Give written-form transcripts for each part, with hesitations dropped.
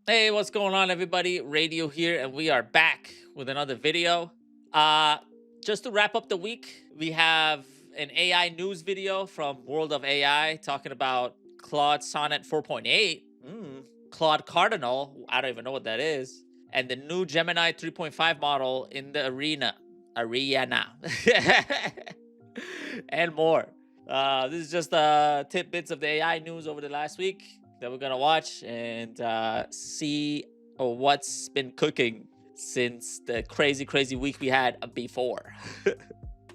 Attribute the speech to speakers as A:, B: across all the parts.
A: Hey, what's going on, everybody? Radio here, and we are back with another video. Uh, just to wrap up the week, we have an AI news video from World of AI talking about Claude Sonnet 4.8, Claude Cardinal, I don't even know what that is, and the new Gemini 3.5 model in the arena, and more. This is just tidbits of the AI news over the last week that we're gonna watch and see what's been cooking since the crazy week we had before.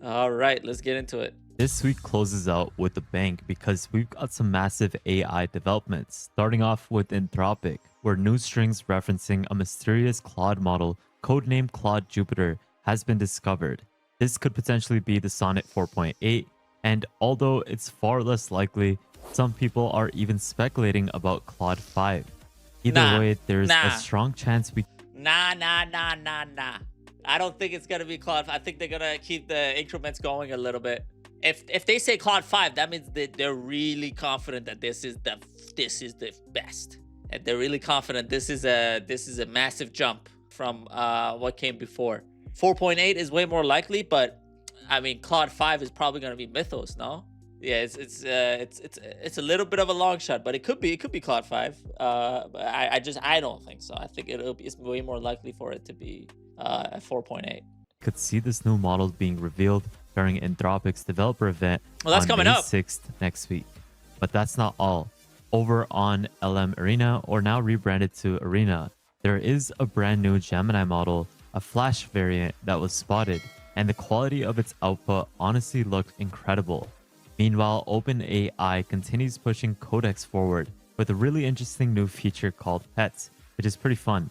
A: All right, let's get into it.
B: This week closes out with a bang because we've got some massive AI developments, starting off with Anthropic, where news strings referencing a mysterious Claude model, codenamed Claude Jupiter, has been discovered. This could potentially be the Sonnet 4.8, and although it's far less likely, some people are even speculating about Claude 5. Either
A: Nah,
B: way, there's a
A: nah,
B: strong chance we
A: nah. I don't think it's gonna be Claude. I think they're gonna keep the increments going a little bit. If they say Claude 5, that means that they're really confident that this is the best, and they're really confident this is a massive jump from what came before. 4.8 is way more likely, but I mean Claude 5 is probably gonna be Mythos, no? Yeah, it's a little bit of a long shot, but it could be Claude 5. But I don't think so. I think it's way more likely for it to be at 4.8.
B: could see this new model being revealed during Anthropic's developer event
A: Well, that's
B: on
A: coming
B: May
A: up.
B: 6th next week. But that's not all. Over on LM Arena, or now rebranded to Arena, there is a brand new Gemini model, a Flash variant that was spotted, and the quality of its output honestly looked incredible. Meanwhile, OpenAI continues pushing Codex forward with a really interesting new feature called Pets, which is pretty fun.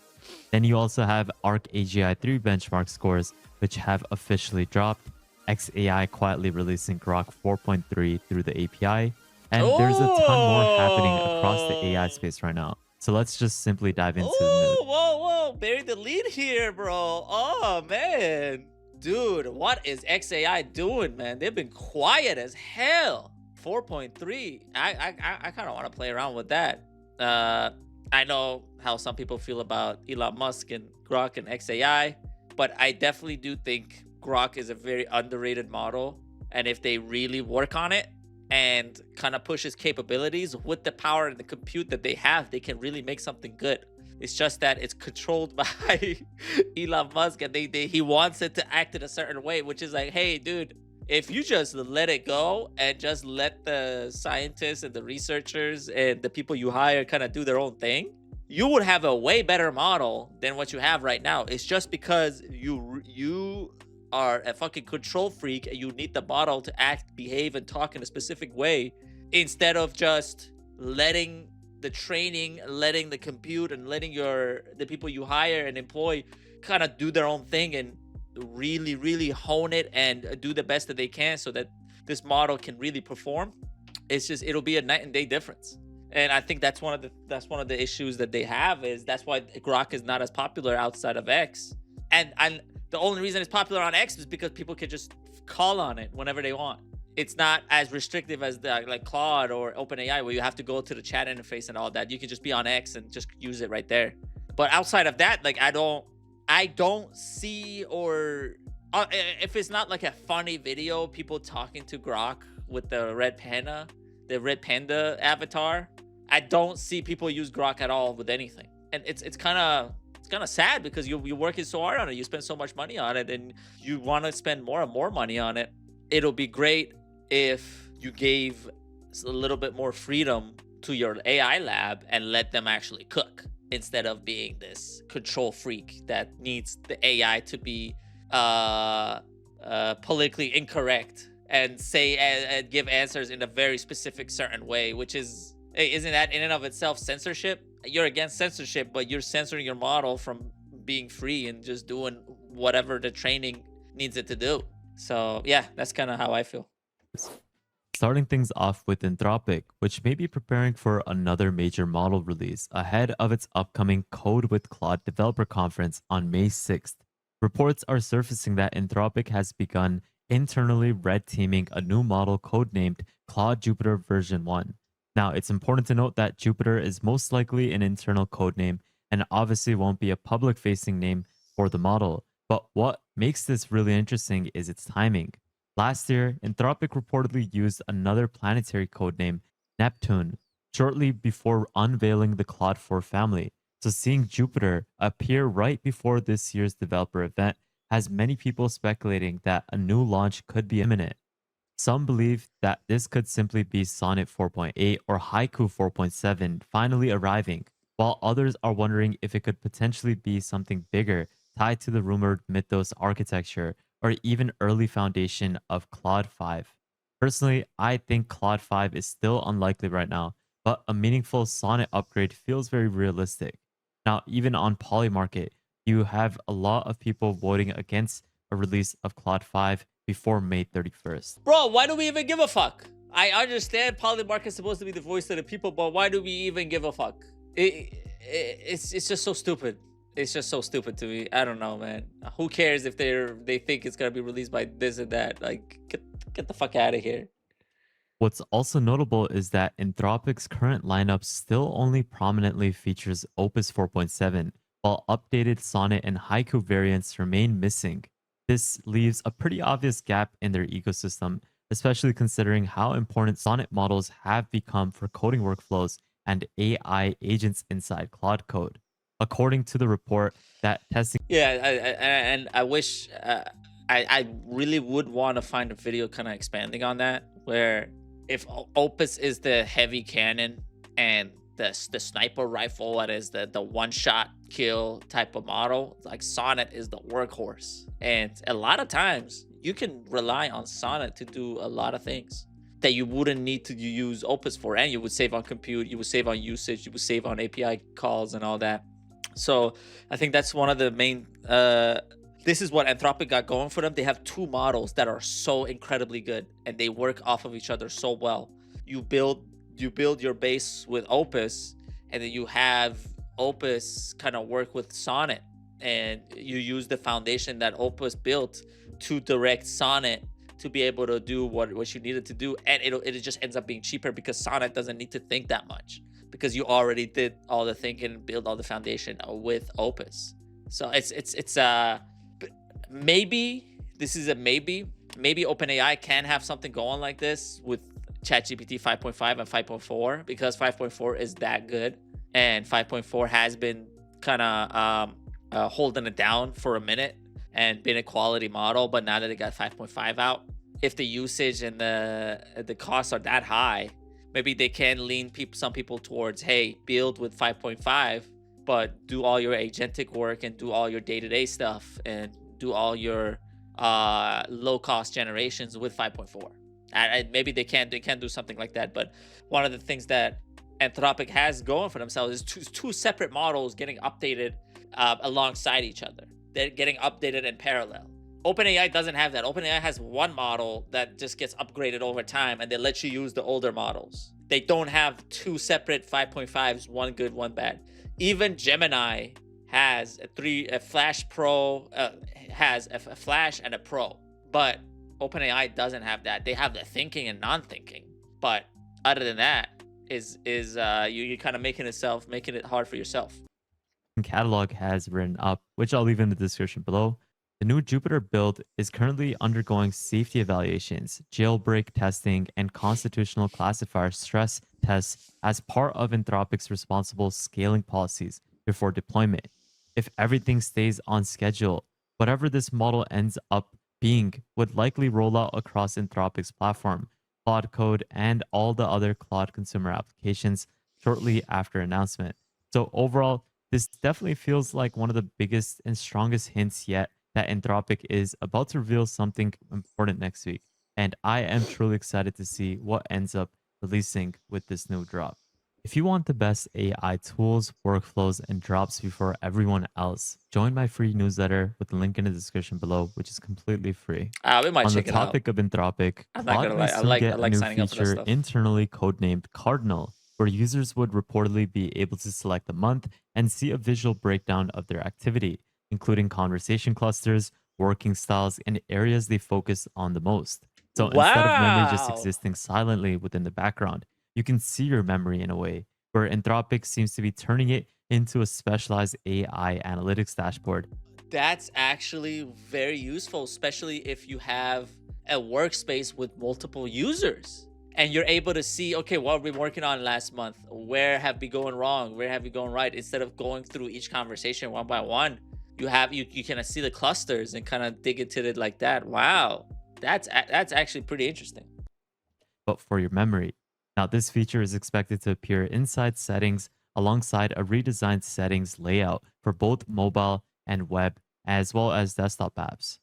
B: Then you also have ARC AGI 3 benchmark scores, which have officially dropped, XAI quietly releasing Grok 4.3 through the API, and there's a ton more happening across the AI space right now. So let's just simply dive into the news.
A: Oh, whoa, bury the lead here, bro. Oh man, dude, what is XAI doing, man? They've been quiet as hell. 4.3. I kind of want to play around with that. I know how some people feel about Elon Musk and Grok and XAI, but I definitely do think Grok is a very underrated model. And if they really work on it and kind of push its capabilities with the power and the compute that they have, they can really make something good. It's just that it's controlled by Elon Musk, and he wants it to act in a certain way, which is like, hey, dude, if you just let it go and just let the scientists and the researchers and the people you hire kind of do their own thing, you would have a way better model than what you have right now. It's just because you are a fucking control freak and you need the model to act, behave, and talk in a specific way, instead of just letting the training, letting the compute, and letting the people you hire and employ kind of do their own thing and really hone it and do the best that they can so that this model can really perform. It'll be a night and day difference. And I think that's one of the issues that they have. Is that's why Grok is not as popular outside of X. And the only reason it's popular on X is because people can just call on it whenever they want. It's not as restrictive as like Claude or OpenAI, where you have to go to the chat interface and all that. You can just be on X and just use it right there. But outside of that, like I don't see, or if it's not like a funny video, people talking to Grok with the red panda avatar, I don't see people use Grok at all with anything. And it's kind of sad because you're working so hard on it. You spend so much money on it, and you want to spend more and more money on it. It'll be great if you gave a little bit more freedom to your AI lab and let them actually cook, instead of being this control freak that needs the AI to be politically incorrect and say and give answers in a very specific certain way, which isn't that in and of itself censorship? You're against censorship, but you're censoring your model from being free and just doing whatever the training needs it to do. So yeah, that's kind of how I feel.
B: Starting things off with Anthropic, which may be preparing for another major model release ahead of its upcoming Code with Claude developer conference on May 6th. Reports are surfacing that Anthropic has begun internally red teaming a new model codenamed Claude Jupiter version 1. Now, it's important to note that Jupiter is most likely an internal codename and obviously won't be a public facing name for the model. But what makes this really interesting is its timing. Last year, Anthropic reportedly used another planetary codename, Neptune, shortly before unveiling the Claude 4 family. So seeing Jupiter appear right before this year's developer event has many people speculating that a new launch could be imminent. Some believe that this could simply be Sonnet 4.8 or Haiku 4.7 finally arriving, while others are wondering if it could potentially be something bigger tied to the rumored Mythos architecture or even early foundation of Claude 5. Personally, I think Claude 5 is still unlikely right now, but a meaningful Sonnet upgrade feels very realistic. Now, even on Polymarket, you have a lot of people voting against a release of Claude 5 before May 31st.
A: Bro, why do we even give a fuck? I understand Polymarket is supposed to be the voice of the people, but why do we even give a fuck? It's just so stupid. It's just so stupid to me. I don't know, man. Who cares if they think it's gonna be released by this and that? Like, get the fuck out of here.
B: What's also notable is that Anthropic's current lineup still only prominently features Opus 4.7, while updated Sonnet and Haiku variants remain missing. This leaves a pretty obvious gap in their ecosystem, especially considering how important Sonnet models have become for coding workflows and AI agents inside Claude Code. According to the report, that testing
A: And I wish I really would want to find a video kind of expanding on that, where if Opus is the heavy cannon and the sniper rifle that is the one shot kill type of model, like Sonnet is the workhorse. And a lot of times you can rely on Sonnet to do a lot of things that you wouldn't need to use Opus for, and you would save on compute, you would save on usage, you would save on API calls and all that. So I think that's one of the main this is what Anthropic got going for them. They have two models that are so incredibly good and they work off of each other so well. You build your base with Opus, and then you have Opus kind of work with Sonnet, and you use the foundation that Opus built to direct Sonnet to be able to do what you needed to do, and it just ends up being cheaper because Sonnet doesn't need to think that much because you already did all the thinking and build all the foundation with Opus. So it's maybe this is a maybe OpenAI can have something going like this with ChatGPT 5.5 and 5.4 because 5.4 is that good, and 5.4 has been kind of holding it down for a minute and been a quality model. But now that they got 5.5 out, if the usage and the costs are that high, maybe they can lean some people towards, hey, build with 5.5, but do all your agentic work and do all your day-to-day stuff and do all your low-cost generations with 5.4. And maybe they can do something like that. But one of the things that Anthropic has going for themselves is two separate models getting updated alongside each other. They're getting updated in parallel. OpenAI doesn't have that. OpenAI has one model that just gets upgraded over time, and they let you use the older models. They don't have two separate 5.5s, one good, one bad. Even Gemini has a Flash Pro, has a Flash and a Pro, but OpenAI doesn't have that. They have the thinking and non-thinking, but other than that, you're kind of making it hard for yourself.
B: catalog has written up, which I'll leave in the description below. The new Jupiter build is currently undergoing safety evaluations, jailbreak testing, and constitutional classifier stress tests as part of Anthropic's responsible scaling policies before deployment. If everything stays on schedule, whatever this model ends up being would likely roll out across Anthropic's platform, Claude Code, and all the other Claude consumer applications shortly after announcement. So overall, this definitely feels like one of the biggest and strongest hints yet that Anthropic is about to reveal something important next week. And I am truly excited to see what ends up releasing with this new drop. If you want the best AI tools, workflows, and drops before everyone else, join my free newsletter with the link in the description below, which is completely free.
A: We might
B: On the
A: check it out.
B: topic of Anthropic,
A: I'm not
B: Claude
A: gonna
B: may
A: lie. I
B: soon
A: like
B: get a new
A: signing up for that
B: feature
A: stuff.
B: internally codenamed Cardinal, where users would reportedly be able to select a month and see a visual breakdown of their activity, including conversation clusters, working styles, and areas they focus on the most. So instead of memory just
A: Wow.
B: existing silently within the background, you can see your memory in a way, where Anthropic seems to be turning it into a specialized AI analytics dashboard.
A: That's actually very useful, especially if you have a workspace with multiple users and you're able to see, okay, what have we been working on last month? Where have we gone wrong? Where have we gone right? Instead of going through each conversation one by one, you kind of see the clusters and kind of dig into it like that. Wow, that's actually pretty interesting.
B: But for your memory. Now, this feature is expected to appear inside settings alongside a redesigned settings layout for both mobile and web, as well as desktop apps.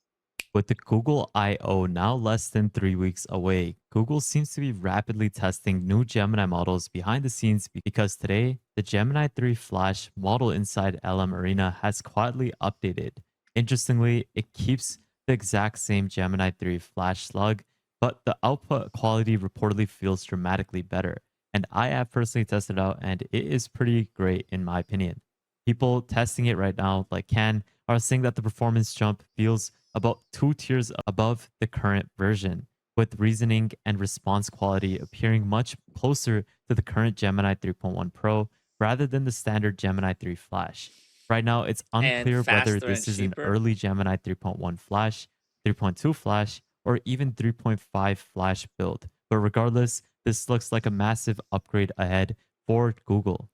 B: With the Google I/O now less than 3 weeks away, Google seems to be rapidly testing new Gemini models behind the scenes because today, the Gemini 3 Flash model inside LM Arena has quietly updated. Interestingly, it keeps the exact same Gemini 3 Flash slug, but the output quality reportedly feels dramatically better. And I have personally tested it out, and it is pretty great in my opinion. People testing it right now, like Can, are saying that the performance jump feels about 2 tiers above the current version, with reasoning and response quality appearing much closer to the current Gemini 3.1 Pro rather than the standard Gemini 3 Flash. Right now, it's
A: And
B: unclear whether
A: faster and
B: this is an
A: cheaper.
B: early Gemini 3.1 Flash, 3.2 Flash, or even 3.5 Flash build. But regardless, this looks like a massive upgrade ahead for Google.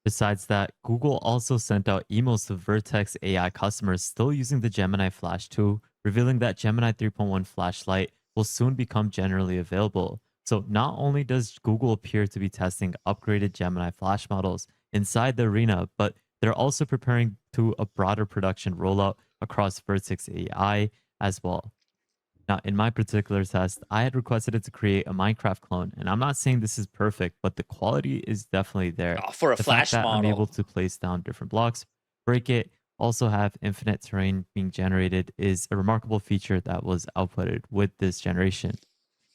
B: Besides that, Google also sent out emails to Vertex AI customers still using the Gemini Flash 2, revealing that Gemini 3.1 Flashlight will soon become generally available. So not only does Google appear to be testing upgraded Gemini Flash models inside the arena, but they're also preparing to a broader production rollout across Vertex AI as well. Now, in my particular test, I had requested it to create a Minecraft clone, and I'm not saying this is perfect, but the quality is definitely there.
A: Oh, for a
B: The fact
A: Flash
B: that I'm able
A: model.
B: to place down different blocks, break it, also have infinite terrain being generated is a remarkable feature that was outputted with this generation.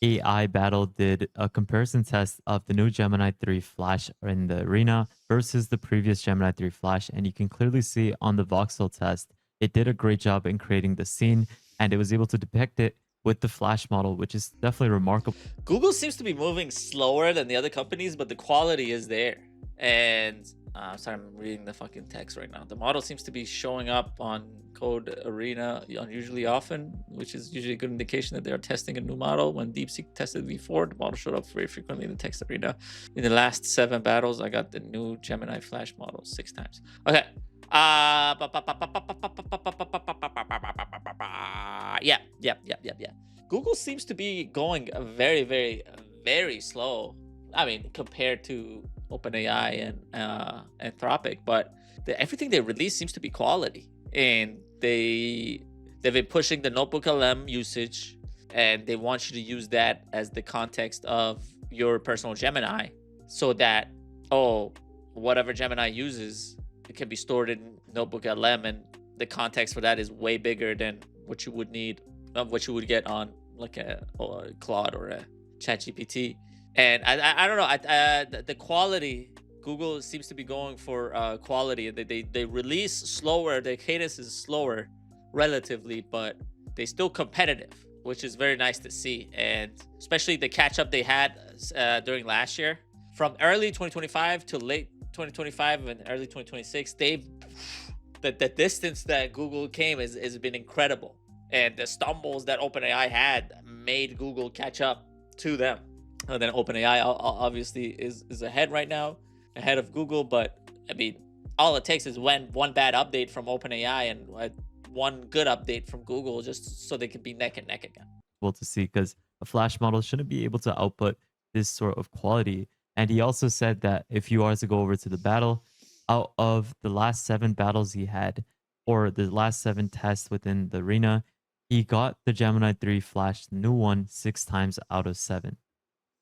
B: AI Battle did a comparison test of the new Gemini 3 Flash in the arena versus the previous Gemini 3 Flash, and you can clearly see on the voxel test, it did a great job in creating the scene, and it was able to depict it with the Flash model, which is definitely remarkable.
A: Google seems to be moving slower than the other companies, but the quality is there. And sorry, I'm reading the fucking text right now. The model seems to be showing up on Code Arena unusually often, which is usually a good indication that they are testing a new model. When DeepSeek tested V4, the model showed up very frequently in the text arena. In the last 7 battles, I got the new Gemini Flash model 6 times. Okay. Yeah. Google seems to be going very, very, very slow. I mean, compared to OpenAI and Anthropic, but everything they release seems to be quality, and they've been pushing the Notebook LM usage, and they want you to use that as the context of your personal Gemini, so that whatever Gemini uses, it can be stored in Notebook LM, and the context for that is way bigger than what you would need, what you would get on like a Claude or a ChatGPT. And I don't know, the quality, Google seems to be going for quality, and they release slower. Their cadence is slower relatively, but they still competitive, which is very nice to see. And especially the catch up they had during last year, from early 2025 to late 2025 and early 2026, the distance that Google came has been incredible, and the stumbles that OpenAI had made Google catch up to them. And then OpenAI obviously is ahead right now, ahead of Google. But I mean, all it takes is one bad update from OpenAI and one good update from Google, just so they can be neck and neck again.
B: To see, because a Flash model shouldn't be able to output this sort of quality. And he also said that if you are to go over to the battle, out of the last 7 battles he had, or the last 7 tests within the arena, he got the Gemini 3 Flash, the new one, 6 times out of 7.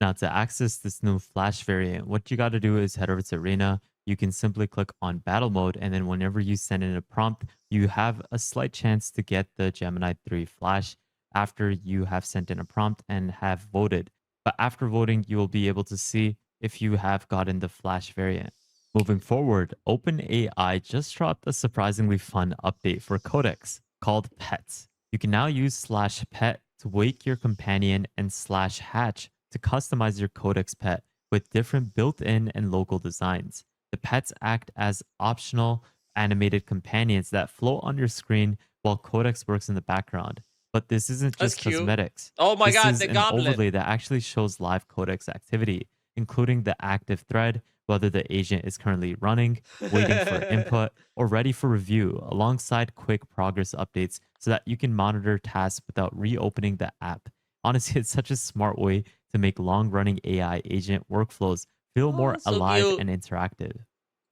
B: Now, to access this new Flash variant, what you got to do is head over to Arena. You can simply click on Battle Mode, and then whenever you send in a prompt, you have a slight chance to get the Gemini 3 Flash after you have sent in a prompt and have voted. But after voting, you will be able to see if you have gotten the Flash variant. Moving forward, OpenAI just dropped a surprisingly fun update for Codex called Pets. You can now use /pet to wake your companion and /hatch to customize your Codex pet with different built-in and local designs. The pets act as optional animated companions that float on your screen while Codex works in the background. But this isn't
A: That's
B: just
A: cute.
B: cosmetics.
A: Oh my
B: This
A: god,
B: is
A: the
B: an
A: goblin.
B: overlay that actually shows live Codex activity, including the active thread, whether the agent is currently running, waiting for input, or ready for review, alongside quick progress updates so that you can monitor tasks without reopening the app. Honestly, it's such a smart way to make long running AI agent workflows feel
A: Oh,
B: more
A: that's so
B: alive
A: cute.
B: and interactive.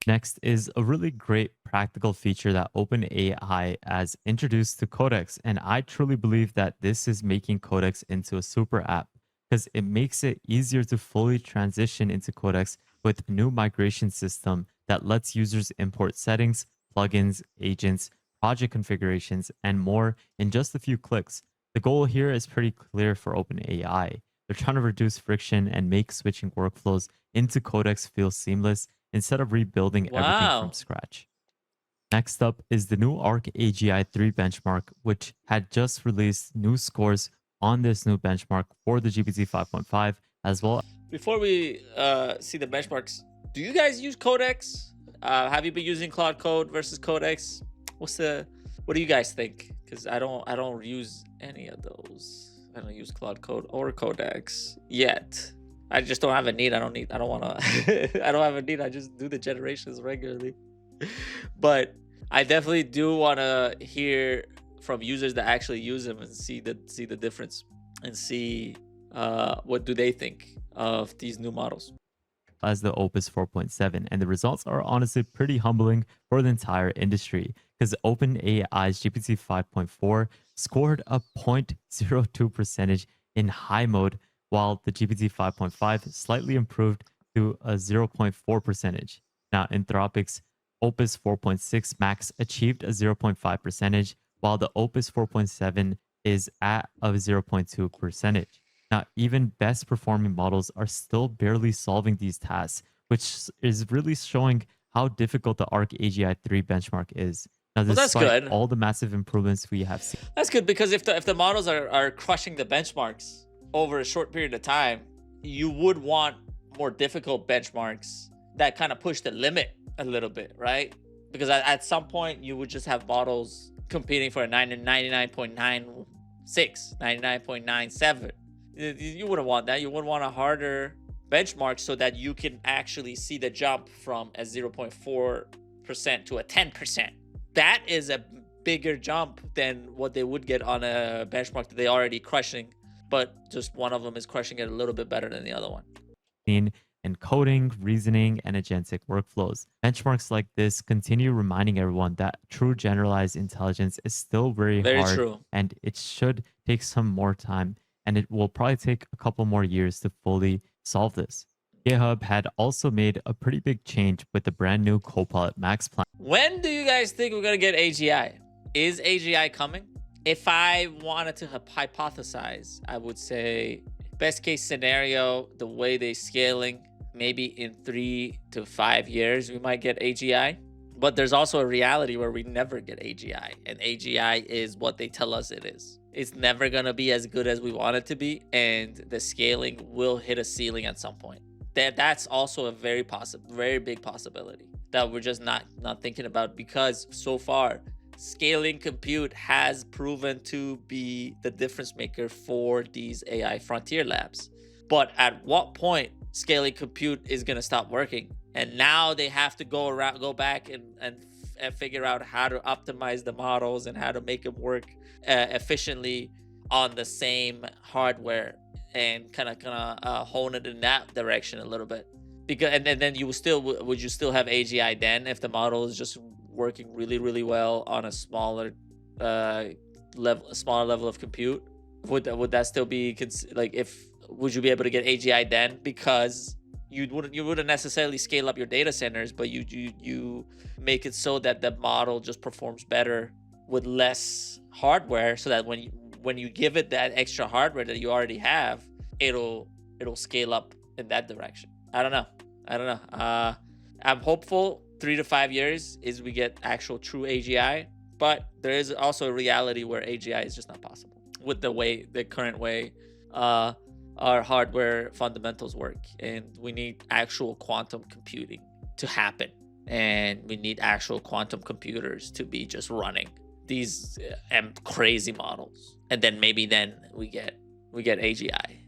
B: Next is a really great practical feature that OpenAI has introduced to Codex, and I truly believe that this is making Codex into a super app because it makes it easier to fully transition into Codex with a new migration system that lets users import settings, plugins, agents, project configurations, and more in just a few clicks. The goal here is pretty clear for OpenAI. They're trying to reduce friction and make switching workflows into Codex feel seamless instead of rebuilding everything from
A: Wow.
B: scratch. Next up is the new ARC AGI 3 benchmark, which had just released new scores on this new benchmark for the GPT 5.5, as well.
A: Before we see the benchmarks, do you guys use Codex? Have you been using Claude Code versus Codex? What do you guys think? Because I don't use any of those. I don't use Claude Code or Codex yet. I just don't have a need. I don't want to. I don't have a need. I just do the generations regularly. But I definitely do want to hear from users that actually use them and see the difference and see what do they think of these new models.
B: As the Opus 4.7, and the results are honestly pretty humbling for the entire industry because OpenAI's GPT 5.4 scored a 0.02 percentage in high mode, while the GPT 5.5 slightly improved to a 0.4 percentage. Now, Anthropic's Opus 4.6 Max achieved a 0.5 percentage, while the Opus 4.7 is at a 0.2 percentage. Now, even best performing models are still barely solving these tasks, which is really showing how difficult the ARC AGI 3 benchmark is. Now,
A: Well, that's
B: despite
A: good.
B: all the massive improvements we have seen,
A: That's good because if the models are crushing the benchmarks over a short period of time, you would want more difficult benchmarks that kind of push the limit a little bit, right? Because at some point you would just have models competing for a 99.96, 99.97. You wouldn't want that. You would want a harder benchmark so that you can actually see the jump from a 0.4% to a 10%. That is a bigger jump than what they would get on a benchmark that they already crushing, but just one of them is crushing it a little bit better than the other one.
B: in coding, reasoning, and agentic workflows. Benchmarks like this continue reminding everyone that true generalized intelligence is still very
A: Very
B: hard
A: true.
B: and it should take some more time. And it will probably take a couple more years to fully solve this. GitHub had also made a pretty big change with the brand new Copilot Max plan.
A: When do you guys think we're gonna get AGI? Is AGI coming? If I wanted to hypothesize, I would say best case scenario, the way they're scaling, maybe in 3 to 5 years we might get AGI. But there's also a reality where we never get AGI, and AGI is what they tell us it is. It's never gonna be as good as we want it to be, and the scaling will hit a ceiling at some point. That's also a very big possibility that we're just not thinking about, because so far scaling compute has proven to be the difference maker for these AI frontier labs. But at what point scaling compute is going to stop working, and now they have to go back and figure out how to optimize the models and how to make them work efficiently on the same hardware, and kind of hone it in that direction a little bit. Because and then you would you still have AGI then if the model is just working really well on a smaller level of compute? Would that still be like, if would you be able to get AGI then? Because you wouldn't necessarily scale up your data centers, but you make it so that the model just performs better with less hardware, so that when you give it that extra hardware that you already have, it'll scale up in that direction. I don't know. I'm hopeful 3 to 5 years is we get actual true AGI, but there is also a reality where AGI is just not possible with the current way our hardware fundamentals work, and we need actual quantum computing to happen, and we need actual quantum computers to be just running these crazy models, and then maybe then we get AGI.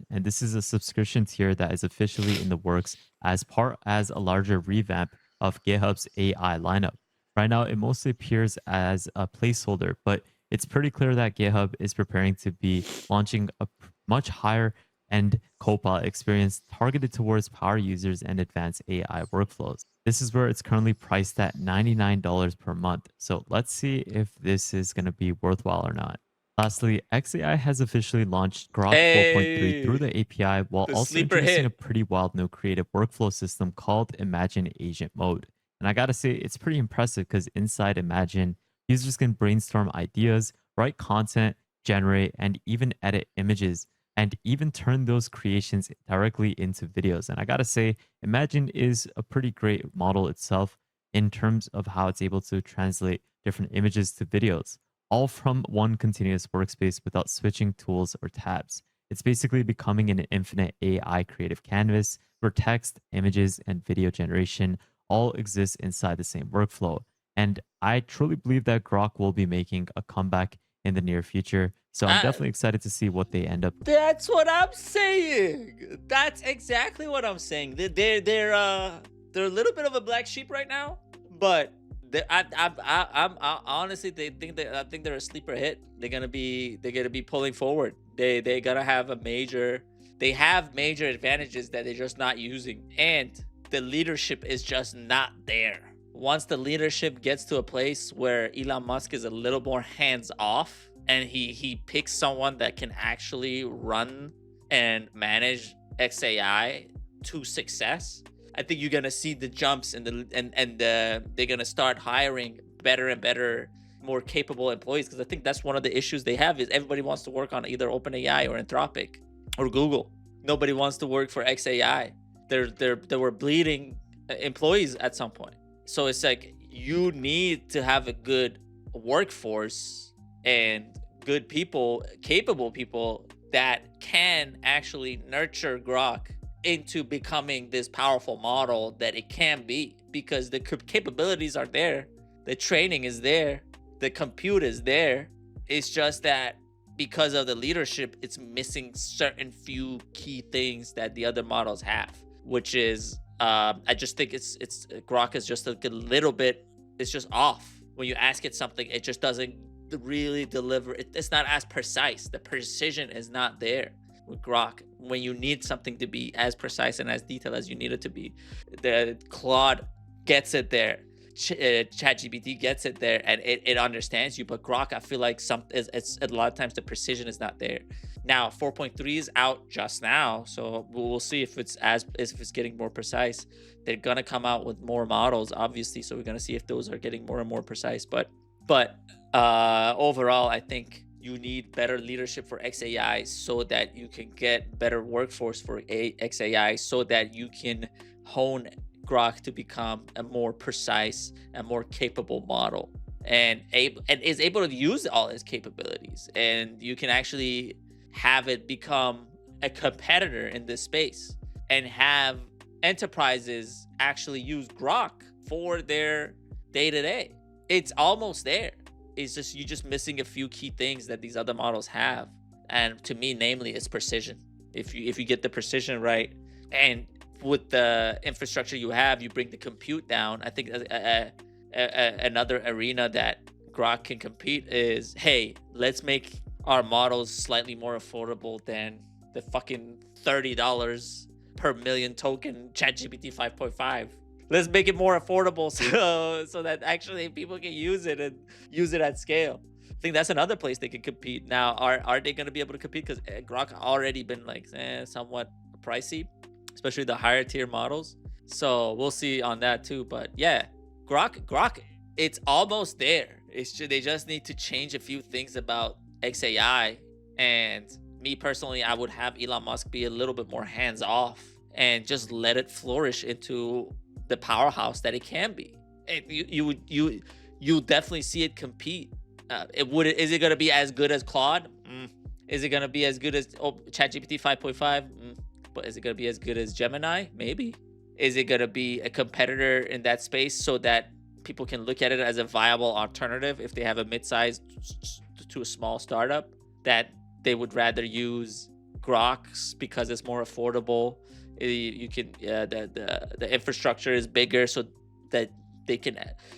B: And this is a subscription tier that is officially in the works as part as a larger revamp of GitHub's AI lineup. Right now, it mostly appears as a placeholder, but it's pretty clear that GitHub is preparing to be launching a much higher end Copilot experience targeted towards power users and advanced AI workflows. This is where it's currently priced at $99 per month. So let's see if this is going to be worthwhile or not. Lastly, XAI has officially launched Grok 4.3 through the API while
A: The
B: also
A: sleeper
B: introducing
A: hit.
B: a pretty wild new creative workflow system called Imagine Agent Mode. And I gotta say, it's pretty impressive because inside Imagine, users can brainstorm ideas, write content, generate, and even edit images, and even turn those creations directly into videos. And I gotta say, Imagine is a pretty great model itself in terms of how it's able to translate different images to videos, all from one continuous workspace without switching tools or tabs. It's basically becoming an infinite AI creative canvas where text, images, and video generation all exist inside the same workflow. And I truly believe that Grok will be making a comeback in the near future. So I'm
A: Uh,
B: definitely excited to see what they end up with.
A: That's what I'm saying. That's exactly what I'm saying. They're a little bit of a black sheep right now, but I'm honestly, I think they're a sleeper hit. They're gonna be pulling forward. They gonna have they have major advantages that they're just not using, and the leadership is just not there. Once the leadership gets to a place where Elon Musk is a little more hands off, and he picks someone that can actually run and manage XAI to success, I think you're gonna see the jumps and they're gonna start hiring better and better, more capable employees. Because I think that's one of the issues they have is everybody wants to work on either OpenAI or Anthropic or Google. Nobody wants to work for XAI. They were bleeding employees at some point. So it's like you need to have a good workforce and good people, capable people that can actually nurture Grok into becoming this powerful model that it can be, because the capabilities are there, the training is there, the compute is there. It's just that because of the leadership, it's missing certain few key things that the other models have, which is I just think it's Grok is just a little bit, it's just off. When you ask it something, it just doesn't really deliver. It's not as precise. The precision is not there with Grok when you need something to be as precise and as detailed as you need it to be. The Claude gets it there. ChatGPT gets it there, and it understands you. But Grok, I feel like it's a lot of times the precision is not there. Now 4.3 is out just now, so we'll see if it's getting more precise. They're gonna come out with more models, obviously, so we're gonna see if those are getting more and more precise. But overall, I think you need better leadership for XAI so that you can get better workforce for XAI, so that you can hone Grok to become a more precise and more capable model, and is able to use all its capabilities, and you can actually have it become a competitor in this space and have enterprises actually use Grok for their day-to-day. It's almost there. It's just you're just missing a few key things that these other models have, and to me, namely, it's precision. If you get the precision right, and with the infrastructure you have, you bring the compute down. I think another arena that Grok can compete is, hey, let's make our models slightly more affordable than the fucking $30 per million token ChatGPT 5.5. Let's make it more affordable so that actually people can use it and use it at scale. I think that's another place they can compete. Now, are they going to be able to compete? Because Grok already been like somewhat pricey, especially the higher tier models. So we'll see on that too. But yeah, Grok, it's almost there. They just need to change a few things about XAI. And me personally, I would have Elon Musk be a little bit more hands off and just let it flourish into the powerhouse that it can be. And you definitely see it compete. Is it going to be as good as Claude? Is it gonna be as good as ChatGPT 5.5? But is it gonna be as good as Gemini? Maybe. Is it gonna be a competitor in that space so that people can look at it as a viable alternative if they have a mid-sized to a small startup that they would rather use Grok's because it's more affordable. You can the infrastructure is bigger so that they can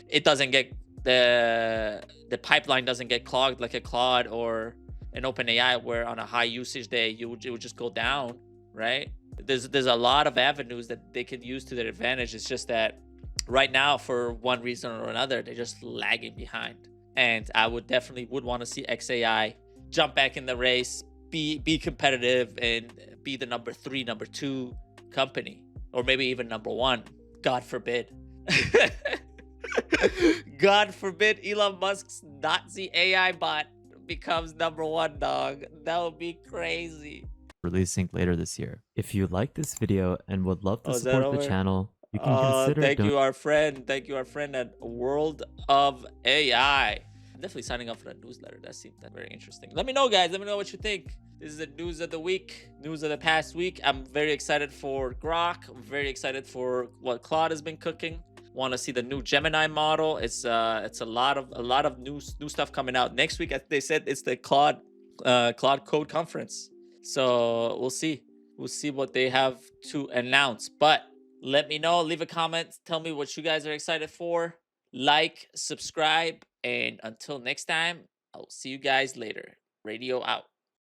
A: it doesn't get the pipeline doesn't get clogged like a Claude or an OpenAI where on a high usage day it would just go down, right? There's a lot of avenues that they could use to their advantage. It's just that right now, for one reason or another, they're just lagging behind. And I would definitely want to see XAI jump back in the race, be competitive, and be the number 3, number 2 company, or maybe even number 1. God forbid. God forbid Elon Musk's Nazi AI bot becomes number 1, dog. That would be crazy.
B: Releasing later this year. If you like this video and would love to
A: Is that
B: support the
A: over?
B: channel, you can consider
A: Thank you, our friend. Thank you, our friend at World of AI. I'm definitely signing up for that newsletter. That seemed very interesting. Let me know, guys. Let me know what you think. This is the news of the week, news of the past week. I'm very excited for Grok. I'm very excited for what Claude has been cooking. Want to see the new Gemini model. It's a lot of new stuff coming out next week. As they said, it's the Claude Code Conference. So we'll see what they have to announce. But let me know, leave a comment, tell me what you guys are excited for. Like, subscribe, and until next time, I'll see you guys later. Radio out.